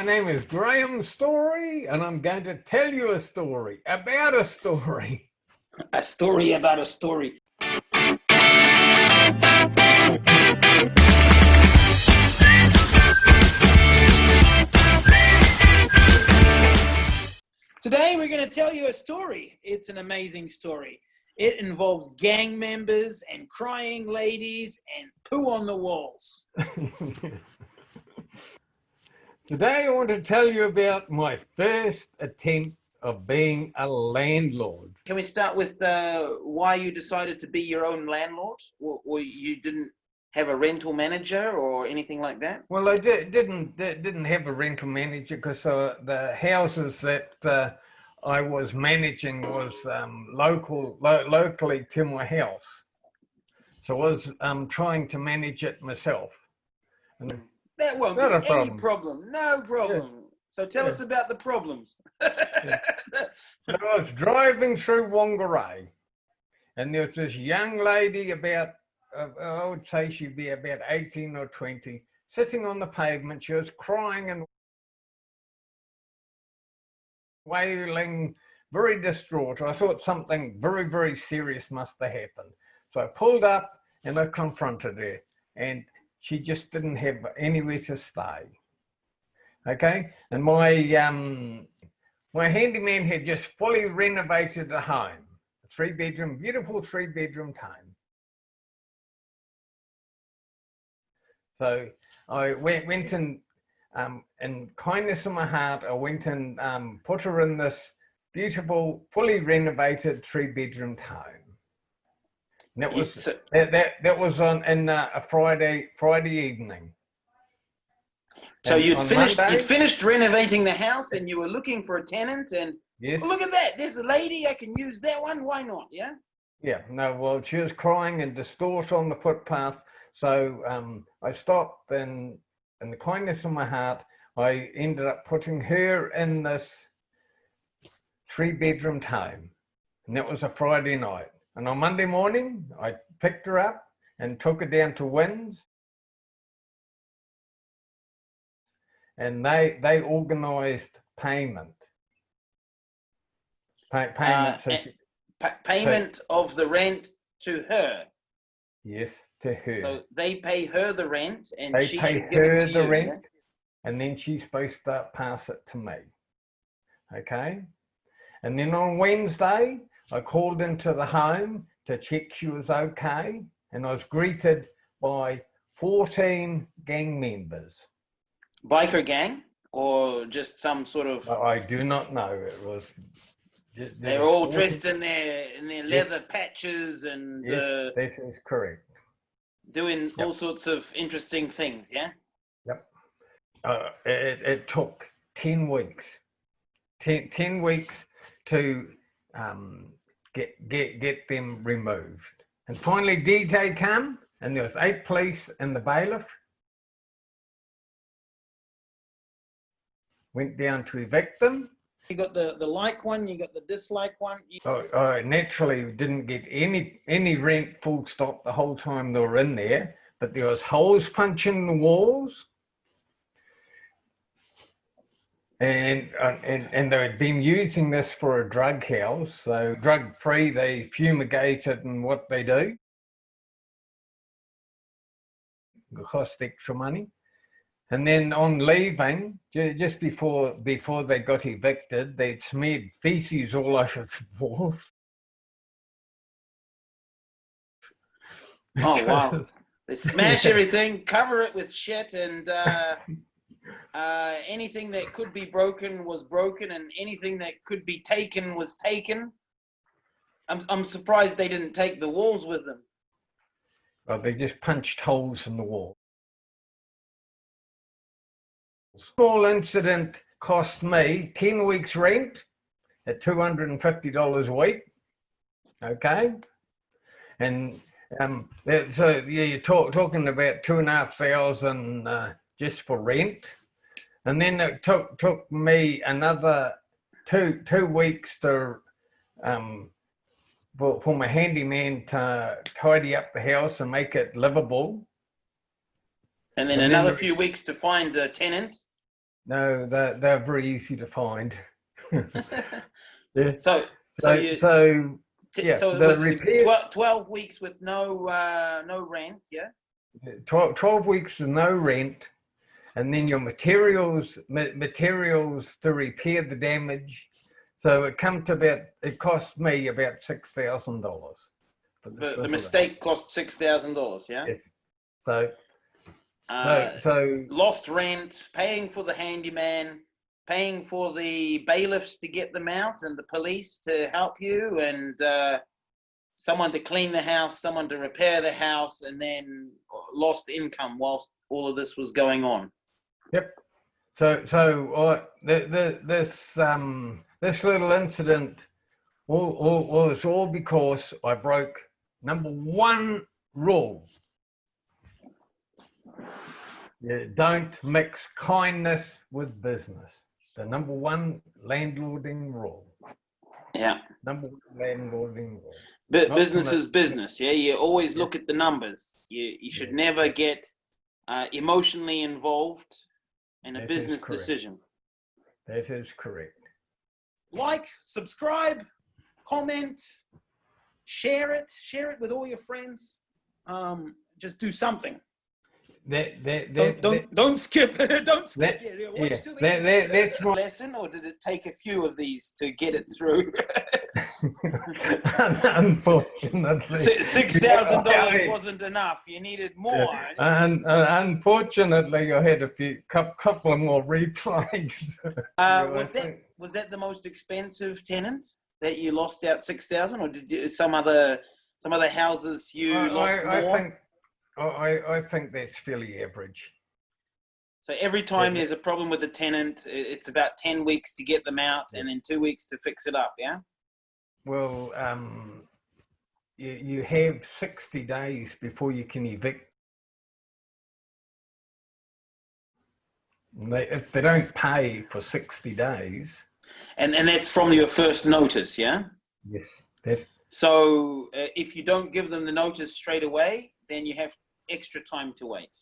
My name is Graham Storey, and I'm going to tell you a story about a story. A story about a story. Today we're going to tell you a story. It's an amazing story. It involves gang members and crying ladies and poo on the walls. Today I want to tell you about my first attempt of being a landlord. Can we start with why you decided to be your own landlord? Or you didn't have a rental manager or anything like that? Well, I didn't have a rental manager because the houses that I was managing was locally to my house. So I was trying to manage it myself. And that won't be any problem. No problem. Yeah. So tell us about the problems. Yeah. So I was driving through Whangarei, and there was this young lady about, I would say she'd be about 18 or 20, sitting on the pavement. She was crying and wailing, very distraught. I thought something very, very serious must have happened. So I pulled up and I confronted her, and she just didn't have anywhere to stay. Okay, and my handyman had just fully renovated the home, a beautiful three-bedroom home. So I went and, in kindness of my heart, I went and put her in this beautiful, fully renovated three-bedroom home. And that was that was on a Friday evening. So you'd finished renovating the house, and you were looking for a tenant, and yes. Well, look at that, there's a lady, I can use that one, why not? Yeah. Yeah. No. Well, she was crying and distraught on the footpath. So I stopped, and in the kindness of my heart, I ended up putting her in this three-bedroom home, and that was a Friday night. And on Monday morning, I picked her up and took her down to Winds, and they organised payment. Payment of the rent to her. Yes, to her. So they pay her the rent, and they she pay should give her it to the you, rent, yeah? And then she's supposed to pass it to me. Okay, and then on Wednesday, I called into the home to check she was okay, and I was greeted by 14 gang members. Biker gang, or just some sort of? I do not know. It was. They're all dressed in their leather patches and. Yes, this is correct. Doing all sorts of interesting things, yeah. Yep. It took 10 weeks. 10 weeks to get them removed, and finally DJ came, and there was 8 police and the bailiff. Went down to evict them. You got the like one, you got the dislike one. I naturally didn't get any rent, full stop, the whole time they were in there, but there was holes punching the walls. And they had been using this for a drug house, so drug-free, they fumigate it and what they do. It cost extra money. And then on leaving, just before they got evicted, they'd smeared feces all over the walls. Oh, wow. They smash everything, cover it with shit, and anything that could be broken was broken, and anything that could be taken was taken. I'm surprised they didn't take the walls with them. Well, they just punched holes in the wall. Small incident cost me 10 weeks rent at $250 a week. Okay, and so yeah, you're talking about $2,500 just for rent, and then it took me another two weeks to for my handyman to tidy up the house and make it livable. And then another few weeks to find a tenant. No, they're very easy to find. Yeah. So Yeah, so it the was repair 12 weeks with no rent, yeah? 12 weeks with no rent, and then your materials to repair the damage. So it cost me about $6,000. The mistake cost $6,000, yeah? Yes. So lost rent, paying for the handyman, paying for the bailiffs to get them out, and the police to help you, and someone to clean the house, someone to repair the house, and then lost income whilst all of this was going on. Yep. So this little incident was all because I broke number one rule. You don't mix kindness with business. The number one landlording rule. Yeah. Number one landlording rule. Business is business, yeah? You always look at the numbers. You should never get emotionally involved in a business decision. That is correct. Like, subscribe, comment, share it with all your friends. Just do something. Don't skip. Don't skip. Watch till the end. That's my lesson, or did it take a few of these to get it through? Unfortunately, $6,000 wasn't enough. You needed more. Yeah. And unfortunately, I had a couple of more replays. Was that the most expensive tenant that you lost out $6,000, or did you, some other houses you lost more? I think that's fairly average. So every time there's a problem with the tenant, it's about 10 weeks to get them out, and then 2 weeks to fix it up, yeah? Well, you have 60 days before you can evict. If they don't pay for 60 days. And that's from your first notice, yeah? Yes. So if you don't give them the notice straight away, then you have extra time to wait.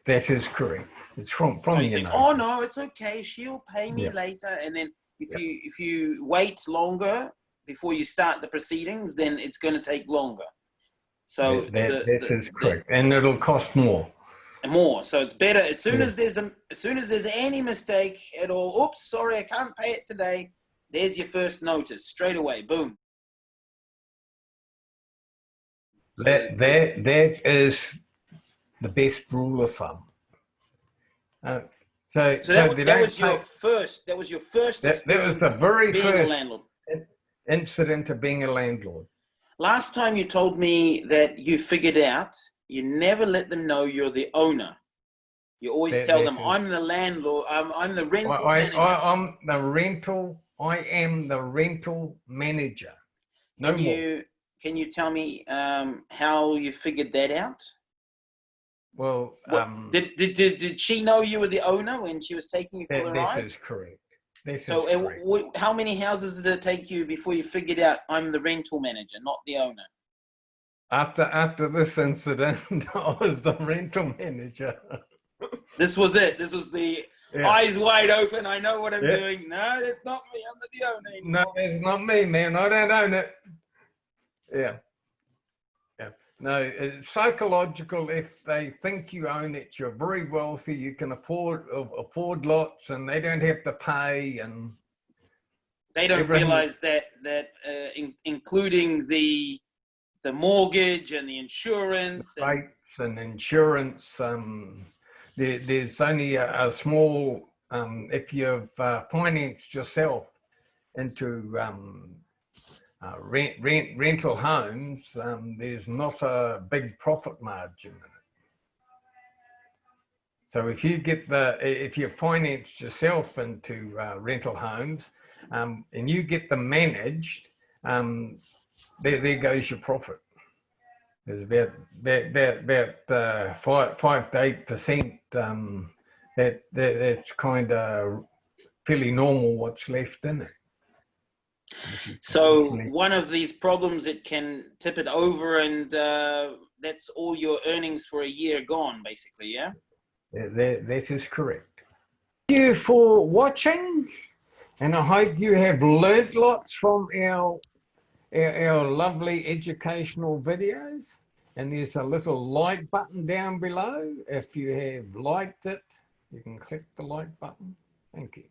That is correct. It's from so you think, oh no, it's okay, she'll pay me later. And then if you wait longer before you start the proceedings, then it's going to take longer. So that is correct, and it'll cost more. So it's better as soon as there's any mistake at all. Oops, sorry, I can't pay it today. There's your first notice straight away. Boom. That is the best rule of thumb. That was your first. That was your first. That was the very first landlord incident of being a landlord. Last time you told me that you figured out you never let them know you're the owner. You always tell them, I'm the landlord. I'm the rental manager. I am the rental manager. No more. Can you tell me how you figured that out? Well, did she know you were the owner when she was taking you for the ride? That is correct. How many houses did it take you before you figured out I'm the rental manager, not the owner? After this incident, I was the rental manager. This was it. This was the eyes wide open. I know what I'm doing. No, that's not me. I'm not the owner anymore. No, it's not me, man. I don't own it. Yeah. No, it's psychological. If they think you own it, you're very wealthy. You can afford lots, and they don't have to pay. And they don't realize that including the mortgage and the insurance, rates and insurance. There's only a small. If you've financed yourself into rental homes, there's not a big profit margin in it. So if you financed yourself into rental homes, and you get them managed, there goes your profit. There's about 5 to 8%. That's kind of fairly normal what's left in it. So one of these problems, it can tip it over, and that's all your earnings for a year gone, basically, yeah? That is correct. you for watching, and I hope you have learnt lots from our lovely educational videos. And there's a little like button down below. If you have liked it, you can click the like button. Thank you.